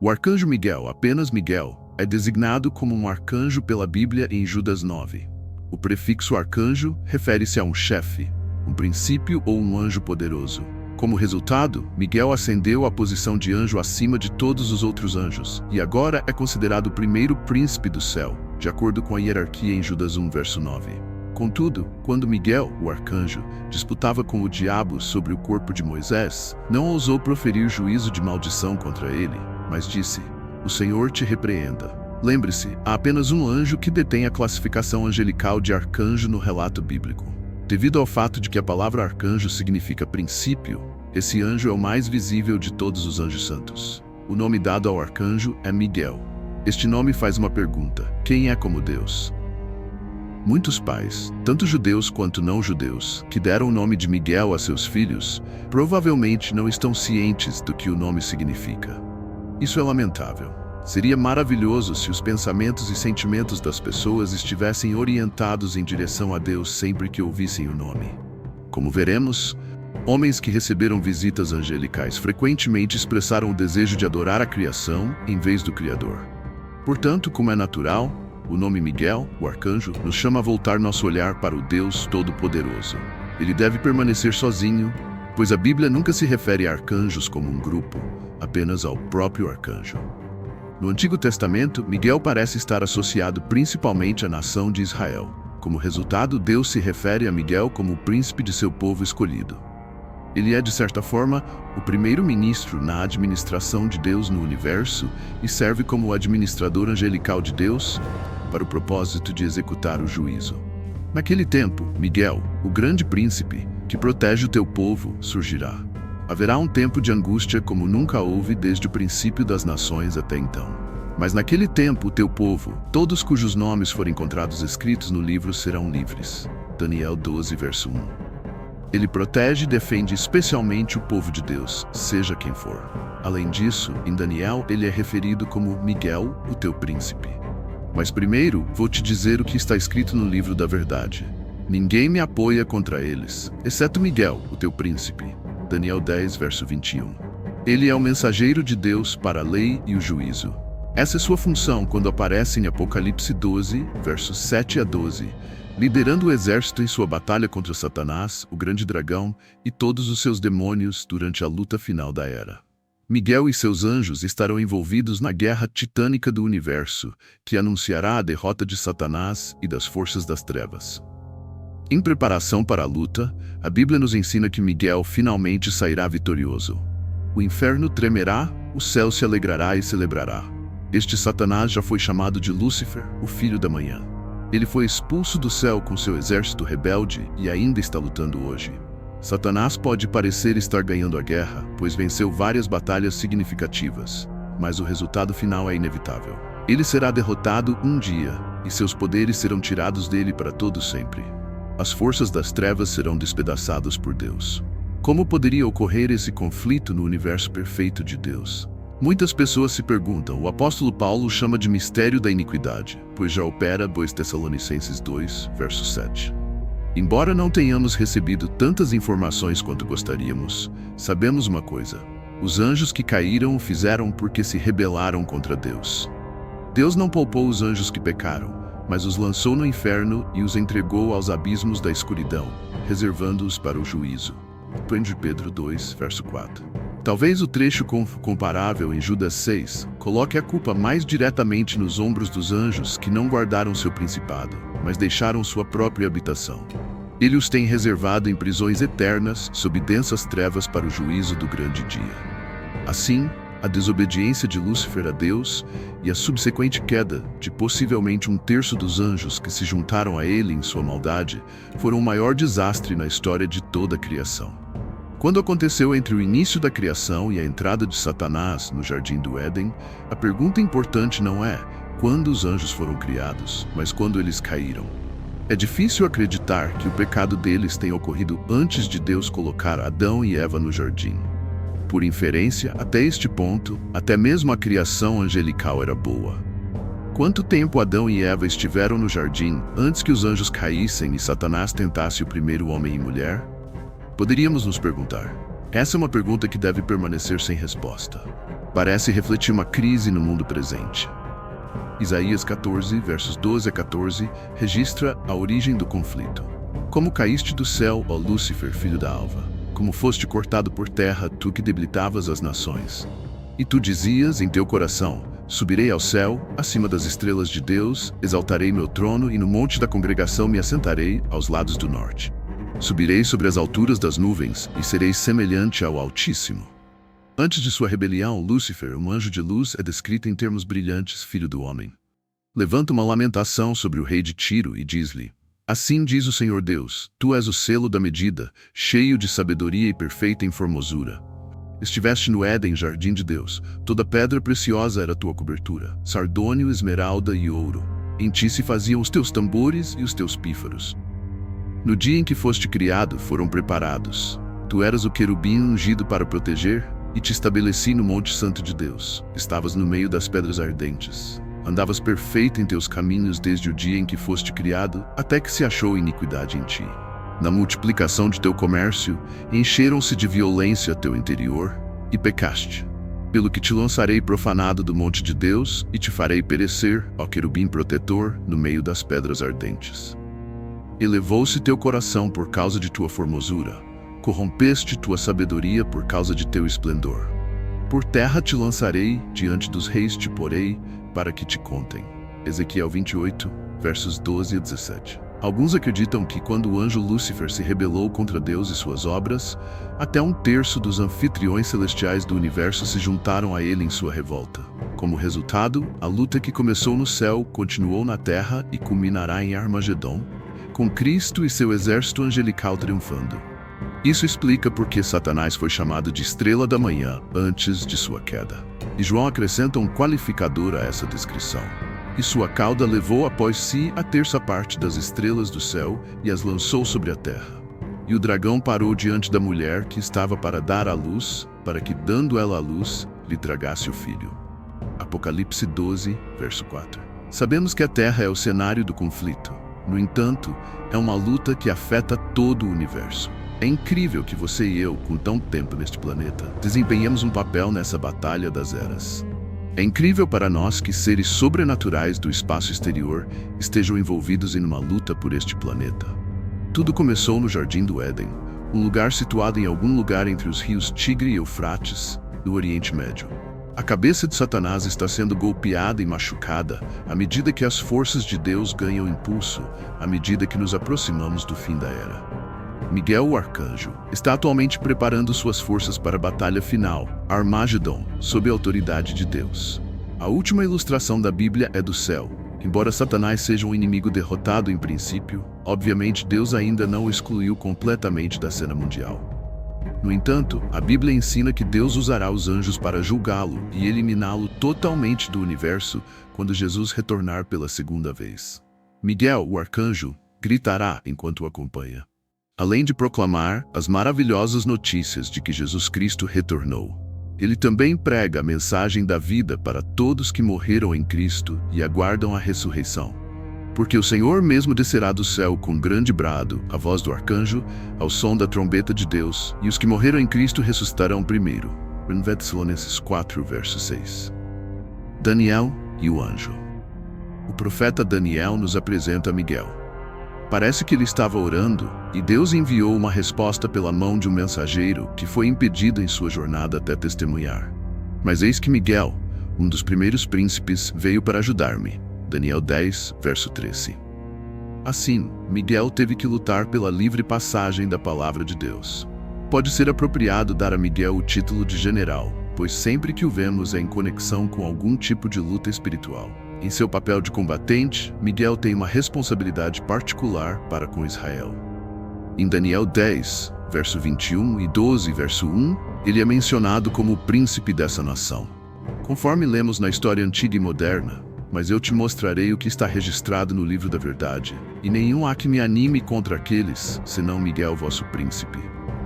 O arcanjo Miguel, apenas Miguel, é designado como um arcanjo pela Bíblia em Judas 9. O prefixo arcanjo refere-se a um chefe, um princípio ou um anjo poderoso. Como resultado, Miguel ascendeu à posição de anjo acima de todos os outros anjos, e agora é considerado o primeiro príncipe do céu, de acordo com a hierarquia em Judas 1, verso 9. Contudo, quando Miguel, o arcanjo, disputava com o diabo sobre o corpo de Moisés, não ousou proferir juízo de maldição contra ele, mas disse: "O Senhor te repreenda." Lembre-se, há apenas um anjo que detém a classificação angelical de arcanjo no relato bíblico. Devido ao fato de que a palavra arcanjo significa princípio, esse anjo é o mais visível de todos os anjos santos. O nome dado ao arcanjo é Miguel. Este nome faz uma pergunta: quem é como Deus? Muitos pais, tanto judeus quanto não judeus, que deram o nome de Miguel a seus filhos, provavelmente não estão cientes do que o nome significa. Isso é lamentável. Seria maravilhoso se os pensamentos e sentimentos das pessoas estivessem orientados em direção a Deus sempre que ouvissem o nome. Como veremos, homens que receberam visitas angelicais frequentemente expressaram o desejo de adorar a criação em vez do Criador. Portanto, como é natural, o nome Miguel, o arcanjo, nos chama a voltar nosso olhar para o Deus Todo-Poderoso. Ele deve permanecer sozinho, pois a Bíblia nunca se refere a arcanjos como um grupo, apenas ao próprio arcanjo. No Antigo Testamento, Miguel parece estar associado principalmente à nação de Israel. Como resultado, Deus se refere a Miguel como o príncipe de seu povo escolhido. Ele é, de certa forma, o primeiro-ministro na administração de Deus no universo e serve como o administrador angelical de Deus para o propósito de executar o juízo. Naquele tempo, Miguel, o grande príncipe, que protege o teu povo, surgirá. Haverá um tempo de angústia como nunca houve desde o princípio das nações até então. Mas naquele tempo o teu povo, todos cujos nomes forem encontrados escritos no livro, serão livres. Daniel 12, verso 1. Ele protege e defende especialmente o povo de Deus, seja quem for. Além disso, em Daniel ele é referido como Miguel, o teu príncipe. Mas primeiro, vou te dizer o que está escrito no livro da verdade. Ninguém me apoia contra eles, exceto Miguel, o teu príncipe. Daniel 10, verso 21. Ele é o mensageiro de Deus para a lei e o juízo. Essa é sua função quando aparece em Apocalipse 12, versos 7 a 12, liderando o exército em sua batalha contra Satanás, o grande dragão, e todos os seus demônios durante a luta final da era. Miguel e seus anjos estarão envolvidos na guerra titânica do universo, que anunciará a derrota de Satanás e das forças das trevas. Em preparação para a luta, a Bíblia nos ensina que Miguel finalmente sairá vitorioso. O inferno tremerá, o céu se alegrará e celebrará. Este Satanás já foi chamado de Lúcifer, o filho da manhã. Ele foi expulso do céu com seu exército rebelde e ainda está lutando hoje. Satanás pode parecer estar ganhando a guerra, pois venceu várias batalhas significativas, mas o resultado final é inevitável. Ele será derrotado um dia, e seus poderes serão tirados dele para todo sempre. As forças das trevas serão despedaçadas por Deus. Como poderia ocorrer esse conflito no universo perfeito de Deus? Muitas pessoas se perguntam. O apóstolo Paulo chama de mistério da iniquidade, pois já opera 2 Tessalonicenses 2, verso 7. Embora não tenhamos recebido tantas informações quanto gostaríamos, sabemos uma coisa: os anjos que caíram o fizeram porque se rebelaram contra Deus. Deus não poupou os anjos que pecaram, mas os lançou no inferno e os entregou aos abismos da escuridão, reservando-os para o juízo. 1 Pedro 2, verso 4. Talvez o trecho comparável em Judas 6 coloque a culpa mais diretamente nos ombros dos anjos que não guardaram seu principado, mas deixaram sua própria habitação. Ele os tem reservado em prisões eternas, sob densas trevas para o juízo do grande dia. Assim, a desobediência de Lúcifer a Deus e a subsequente queda de possivelmente 1/3 dos anjos que se juntaram a ele em sua maldade foram o maior desastre na história de toda a criação. Quando aconteceu entre o início da criação e a entrada de Satanás no Jardim do Éden, a pergunta importante não é quando os anjos foram criados, mas quando eles caíram. É difícil acreditar que o pecado deles tenha ocorrido antes de Deus colocar Adão e Eva no jardim. Por inferência, até este ponto, até mesmo a criação angelical era boa. Quanto tempo Adão e Eva estiveram no jardim antes que os anjos caíssem e Satanás tentasse o primeiro homem e mulher? Poderíamos nos perguntar. Essa é uma pergunta que deve permanecer sem resposta. Parece refletir uma crise no mundo presente. Isaías 14, versos 12 a 14, registra a origem do conflito. Como caíste do céu, ó Lúcifer, filho da alva, como foste cortado por terra, tu que debilitavas as nações. E tu dizias em teu coração: subirei ao céu, acima das estrelas de Deus, exaltarei meu trono e no monte da congregação me assentarei aos lados do norte. Subirei sobre as alturas das nuvens e serei semelhante ao Altíssimo. Antes de sua rebelião, Lúcifer, um anjo de luz, é descrito em termos brilhantes, filho do homem. Levanta uma lamentação sobre o rei de Tiro e diz-lhe: assim diz o Senhor Deus, tu és o selo da medida, cheio de sabedoria e perfeita em formosura. Estiveste no Éden, jardim de Deus. Toda pedra preciosa era tua cobertura, sardônio, esmeralda e ouro. Em ti se faziam os teus tambores e os teus pífaros. No dia em que foste criado, foram preparados. Tu eras o querubim ungido para proteger, e te estabeleci no monte santo de Deus. Estavas no meio das pedras ardentes. Andavas perfeito em teus caminhos desde o dia em que foste criado, até que se achou iniquidade em ti. Na multiplicação de teu comércio, encheram-se de violência teu interior, e pecaste. Pelo que te lançarei profanado do monte de Deus, e te farei perecer, ó querubim protetor, no meio das pedras ardentes. Elevou-se teu coração por causa de tua formosura. Corrompeste tua sabedoria por causa de teu esplendor. Por terra te lançarei, diante dos reis te porei, para que te contem. Ezequiel 28, versos 12 a 17. Alguns acreditam que quando o anjo Lúcifer se rebelou contra Deus e suas obras, até 1/3 dos anfitriões celestiais do universo se juntaram a ele em sua revolta. Como resultado, a luta que começou no céu continuou na terra e culminará em Armagedon, com Cristo e seu exército angelical triunfando. Isso explica por que Satanás foi chamado de estrela da manhã antes de sua queda. E João acrescenta um qualificador a essa descrição. E sua cauda levou após si a terça parte das estrelas do céu e as lançou sobre a terra. E o dragão parou diante da mulher que estava para dar à luz, para que, dando ela à luz, lhe tragasse o filho. Apocalipse 12, verso 4. Sabemos que a terra é o cenário do conflito. No entanto, é uma luta que afeta todo o universo. É incrível que você e eu, com tão tempo neste planeta, desempenhemos um papel nessa batalha das eras. É incrível para nós que seres sobrenaturais do espaço exterior estejam envolvidos em uma luta por este planeta. Tudo começou no Jardim do Éden, um lugar situado em algum lugar entre os rios Tigre e Eufrates, no Oriente Médio. A cabeça de Satanás está sendo golpeada e machucada à medida que as forças de Deus ganham impulso, à medida que nos aproximamos do fim da era. Miguel, o arcanjo, está atualmente preparando suas forças para a batalha final, Armagedon, sob a autoridade de Deus. A última ilustração da Bíblia é do céu. Embora Satanás seja um inimigo derrotado em princípio, obviamente Deus ainda não o excluiu completamente da cena mundial. No entanto, a Bíblia ensina que Deus usará os anjos para julgá-lo e eliminá-lo totalmente do universo quando Jesus retornar pela segunda vez. Miguel, o arcanjo, gritará enquanto o acompanha. Além de proclamar as maravilhosas notícias de que Jesus Cristo retornou, ele também prega a mensagem da vida para todos que morreram em Cristo e aguardam a ressurreição. Porque o Senhor mesmo descerá do céu com grande brado, a voz do arcanjo, ao som da trombeta de Deus, e os que morreram em Cristo ressuscitarão primeiro. 1 Tessalonicenses 4, verso 6. Daniel e o anjo. O profeta Daniel nos apresenta Miguel. Parece que ele estava orando, e Deus enviou uma resposta pela mão de um mensageiro que foi impedido em sua jornada até testemunhar. Mas eis que Miguel, um dos primeiros príncipes, veio para ajudar-me. Daniel 10, verso 13. Assim, Miguel teve que lutar pela livre passagem da palavra de Deus. Pode ser apropriado dar a Miguel o título de general, pois sempre que o vemos é em conexão com algum tipo de luta espiritual. Em seu papel de combatente, Miguel tem uma responsabilidade particular para com Israel. Em Daniel 10, verso 21 e 12, verso 1, ele é mencionado como o príncipe dessa nação. Conforme lemos na história antiga e moderna, mas eu te mostrarei o que está registrado no livro da verdade, e nenhum há que me anime contra aqueles, senão Miguel, vosso príncipe.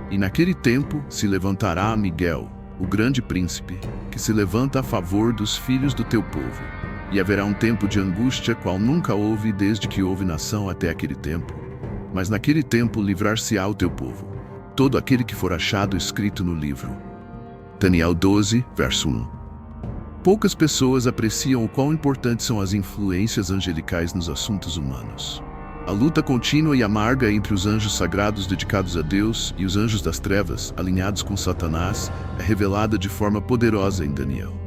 E naquele tempo se levantará Miguel, o grande príncipe, que se levanta a favor dos filhos do teu povo. E haverá um tempo de angústia, qual nunca houve desde que houve nação até aquele tempo. Mas naquele tempo livrar-se-á o teu povo. todo aquele que for achado escrito no livro. Daniel 12, verso 1. Poucas pessoas apreciam o quão importantes são as influências angelicais nos assuntos humanos. A luta contínua e amarga entre os anjos sagrados dedicados a Deus e os anjos das trevas, alinhados com Satanás, é revelada de forma poderosa em Daniel.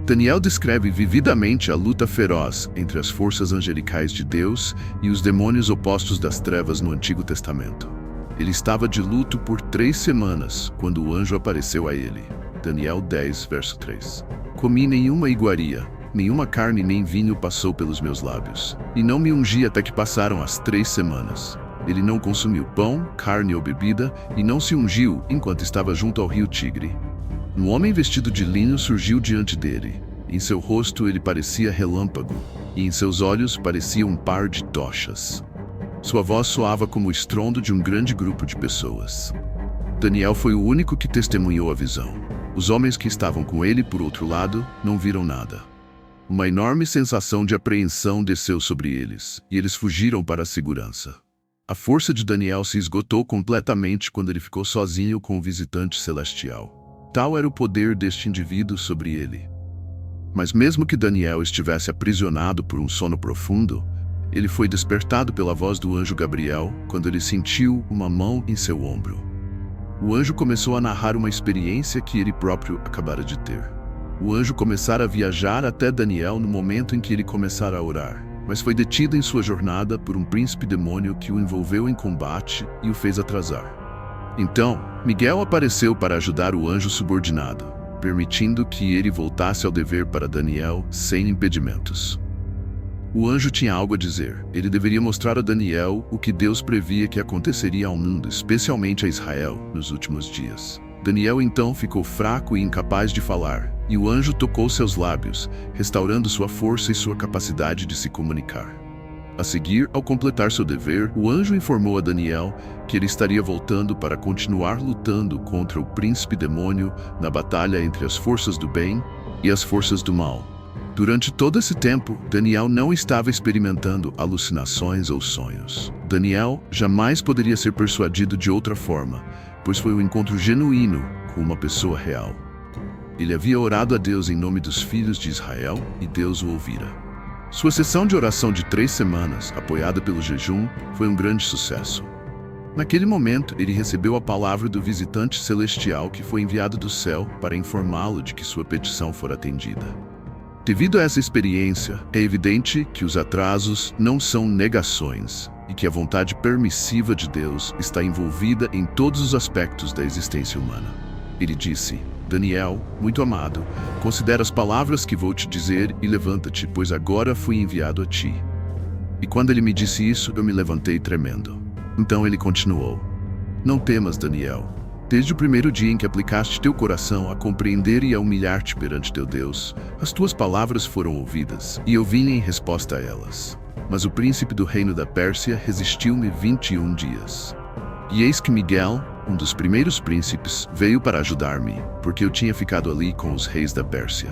Daniel descreve vividamente a luta feroz entre as forças angelicais de Deus e os demônios opostos das trevas no Antigo Testamento. Ele estava de luto por 3 semanas quando o anjo apareceu a ele. Daniel 10, verso 3. Comi nenhuma iguaria, nenhuma carne nem vinho passou pelos meus lábios, e não me ungi até que passaram as 3 semanas. Ele não consumiu pão, carne ou bebida, e não se ungiu enquanto estava junto ao rio Tigre. Um homem vestido de linho surgiu diante dele. Em seu rosto ele parecia relâmpago, e em seus olhos parecia um par de tochas. Sua voz soava como o estrondo de um grande grupo de pessoas. Daniel foi o único que testemunhou a visão. Os homens que estavam com ele, por outro lado, não viram nada. Uma enorme sensação de apreensão desceu sobre eles, e eles fugiram para a segurança. A força de Daniel se esgotou completamente quando ele ficou sozinho com o visitante celestial. Tal era o poder deste indivíduo sobre ele. Mas mesmo que Daniel estivesse aprisionado por um sono profundo, ele foi despertado pela voz do anjo Gabriel quando ele sentiu uma mão em seu ombro. O anjo começou a narrar uma experiência que ele próprio acabara de ter. O anjo começara a viajar até Daniel no momento em que ele começara a orar, mas foi detido em sua jornada por um príncipe demônio que o envolveu em combate e o fez atrasar. Então, Miguel apareceu para ajudar o anjo subordinado, permitindo que ele voltasse ao dever para Daniel sem impedimentos. O anjo tinha algo a dizer. Ele deveria mostrar a Daniel o que Deus previa que aconteceria ao mundo, especialmente a Israel, nos últimos dias. Daniel então ficou fraco e incapaz de falar, e o anjo tocou seus lábios, restaurando sua força e sua capacidade de se comunicar. A seguir, ao completar seu dever, o anjo informou a Daniel que ele estaria voltando para continuar lutando contra o príncipe demônio na batalha entre as forças do bem e as forças do mal. Durante todo esse tempo, Daniel não estava experimentando alucinações ou sonhos. Daniel jamais poderia ser persuadido de outra forma, pois foi um encontro genuíno com uma pessoa real. Ele havia orado a Deus em nome dos filhos de Israel e Deus o ouvira. Sua sessão de oração de 3 semanas, apoiada pelo jejum, foi um grande sucesso. Naquele momento, ele recebeu a palavra do visitante celestial que foi enviado do céu para informá-lo de que sua petição fora atendida. Devido a essa experiência, é evidente que os atrasos não são negações e que a vontade permissiva de Deus está envolvida em todos os aspectos da existência humana. Ele disse: Daniel, muito amado, considera as palavras que vou te dizer e levanta-te, pois agora fui enviado a ti. E quando ele me disse isso, eu me levantei tremendo. Então ele continuou: Não temas, Daniel. Desde o primeiro dia em que aplicaste teu coração a compreender e a humilhar-te perante teu Deus, as tuas palavras foram ouvidas, e eu vim em resposta a elas. Mas o príncipe do reino da Pérsia resistiu-me 21 dias. E eis que Miguel, um dos primeiros príncipes, veio para ajudar-me, porque eu tinha ficado ali com os reis da Pérsia.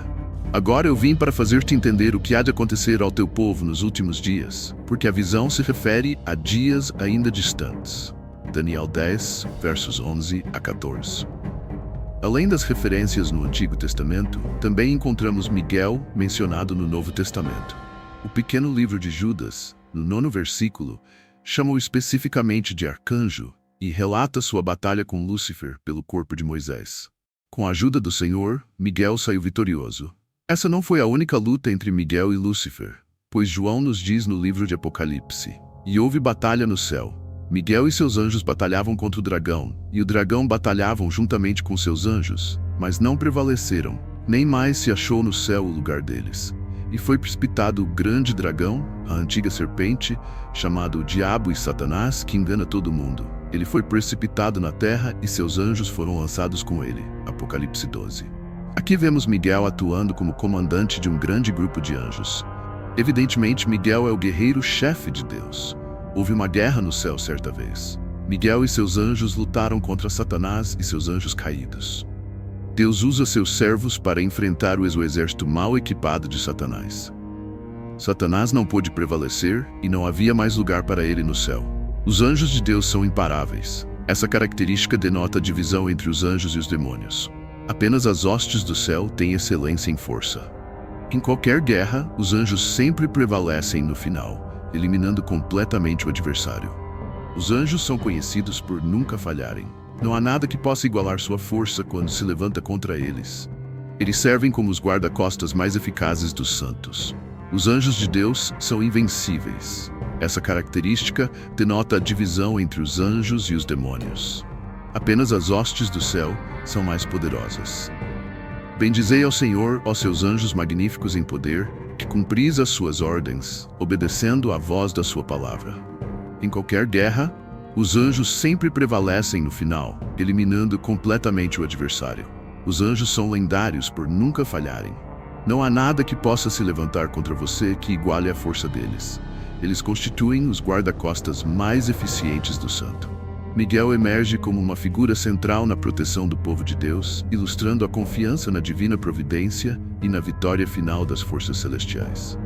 Agora eu vim para fazer-te entender o que há de acontecer ao teu povo nos últimos dias, porque a visão se refere a dias ainda distantes. Daniel 10, versos 11 a 14. Além das referências no Antigo Testamento, também encontramos Miguel mencionado no Novo Testamento. O pequeno livro de Judas, no 9º versículo, chama-o especificamente de arcanjo e relata sua batalha com Lúcifer pelo corpo de Moisés. Com a ajuda do Senhor, Miguel saiu vitorioso. Essa não foi a única luta entre Miguel e Lúcifer, pois João nos diz no livro de Apocalipse: E houve batalha no céu. Miguel e seus anjos batalhavam contra o dragão, e o dragão batalhavam juntamente com seus anjos, mas não prevaleceram, nem mais se achou no céu o lugar deles. E foi precipitado o grande dragão, a antiga serpente, chamado o Diabo e Satanás, que engana todo mundo. Ele foi precipitado na terra e seus anjos foram lançados com ele. Apocalipse 12. Aqui vemos Miguel atuando como comandante de um grande grupo de anjos. Evidentemente, Miguel é o guerreiro-chefe de Deus. Houve uma guerra no céu certa vez. Miguel e seus anjos lutaram contra Satanás e seus anjos caídos. Deus usa seus servos para enfrentar o exército mal equipado de Satanás. Satanás não pôde prevalecer e não havia mais lugar para ele no céu. Os anjos de Deus são imparáveis. Essa característica denota a divisão entre os anjos e os demônios. Apenas as hostes do céu têm excelência em força. Em qualquer guerra, os anjos sempre prevalecem no final, eliminando completamente o adversário. Os anjos são conhecidos por nunca falharem. Não há nada que possa igualar sua força quando se levanta contra eles. Eles servem como os guarda-costas mais eficazes dos santos. Os anjos de Deus são invencíveis. Essa característica denota a divisão entre os anjos e os demônios. Apenas as hostes do céu são mais poderosas. Bendizei ao Senhor, ó seus anjos magníficos em poder, que cumpris as suas ordens, obedecendo à voz da sua palavra. Em qualquer guerra, os anjos sempre prevalecem no final, eliminando completamente o adversário. Os anjos são lendários por nunca falharem. Não há nada que possa se levantar contra você que iguale a força deles. Eles constituem os guarda-costas mais eficientes do santo. Miguel emerge como uma figura central na proteção do povo de Deus, ilustrando a confiança na divina providência e na vitória final das forças celestiais.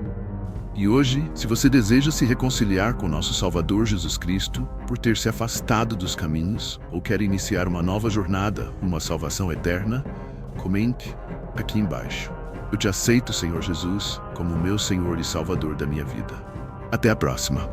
E hoje, se você deseja se reconciliar com nosso Salvador Jesus Cristo, por ter se afastado dos caminhos, ou quer iniciar uma nova jornada, uma salvação eterna, comente aqui embaixo. Eu te aceito, Senhor Jesus, como meu Senhor e Salvador da minha vida. Até a próxima.